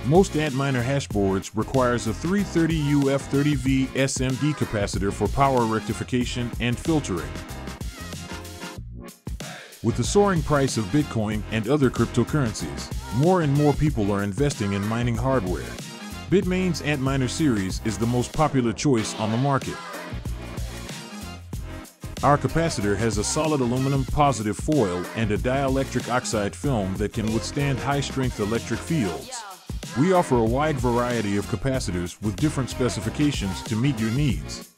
Most Antminer hashboards requires a 330uf 30V SMD capacitor for power rectification and filtering. With the soaring price of Bitcoin and other cryptocurrencies, more and more people are investing in mining hardware. Bitmain's Antminer series is the most popular choice on the market. Our capacitor has a solid aluminum positive foil and a dielectric oxide film that can withstand high-strength electric fields. We offer a wide variety of capacitors with different specifications to meet your needs.